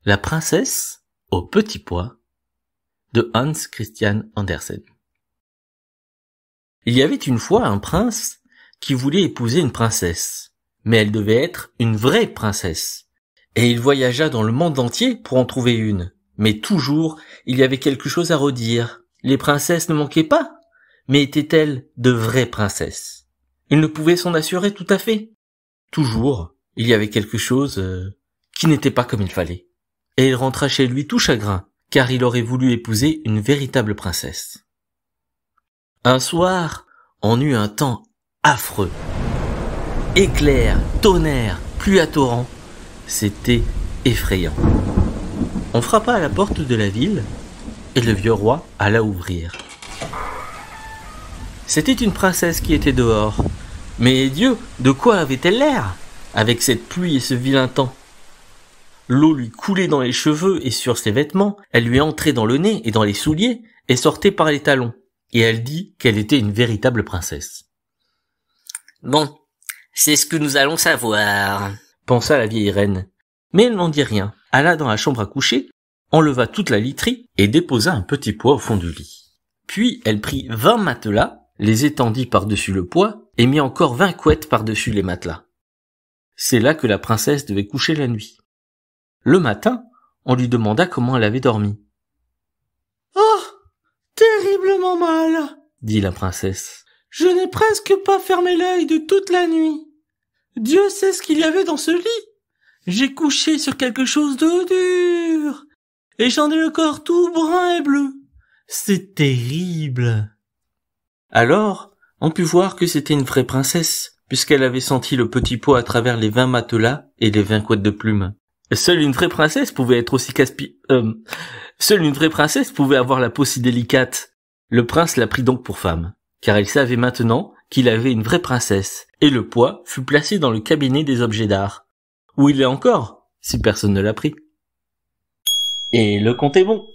La princesse au petit pois de Hans Christian Andersen. Il y avait une fois un prince qui voulait épouser une princesse, mais elle devait être une vraie princesse. Et il voyagea dans le monde entier pour en trouver une. Mais toujours, il y avait quelque chose à redire. Les princesses ne manquaient pas, mais étaient-elles de vraies princesses? Il ne pouvait s'en assurer tout à fait. Toujours, il y avait quelque chose qui n'était pas comme il fallait. Et il rentra chez lui tout chagrin, car il aurait voulu épouser une véritable princesse. Un soir, on eut un temps affreux. Éclairs, tonnerre, pluie à torrents. C'était effrayant. On frappa à la porte de la ville, et le vieux roi alla ouvrir. C'était une princesse qui était dehors. Mais Dieu, de quoi avait-elle l'air, avec cette pluie et ce vilain temps? L'eau lui coulait dans les cheveux et sur ses vêtements, elle lui entrait dans le nez et dans les souliers, et sortait par les talons. Et elle dit qu'elle était une véritable princesse. Bon, c'est ce que nous allons savoir, pensa la vieille reine. Mais elle n'en dit rien, alla dans la chambre à coucher, enleva toute la literie et déposa un petit pois au fond du lit. Puis elle prit 20 matelas, les étendit par-dessus le pois et mit encore 20 couettes par-dessus les matelas. C'est là que la princesse devait coucher la nuit. Le matin, on lui demanda comment elle avait dormi. « Oh, terriblement mal !» dit la princesse. « Je n'ai presque pas fermé l'œil de toute la nuit. Dieu sait ce qu'il y avait dans ce lit. J'ai couché sur quelque chose de dur, et j'en ai le corps tout brun et bleu. C'est terrible. » Alors, on put voir que c'était une vraie princesse, puisqu'elle avait senti le petit pot à travers les 20 matelas et les 20 couettes de plumes. Seule une vraie princesse pouvait être aussi Seule une vraie princesse pouvait avoir la peau si délicate. Le prince la prit donc pour femme, car il savait maintenant qu'il avait une vraie princesse, et le pois fut placé dans le cabinet des objets d'art, où il est encore, si personne ne l'a pris. Et le compte est bon.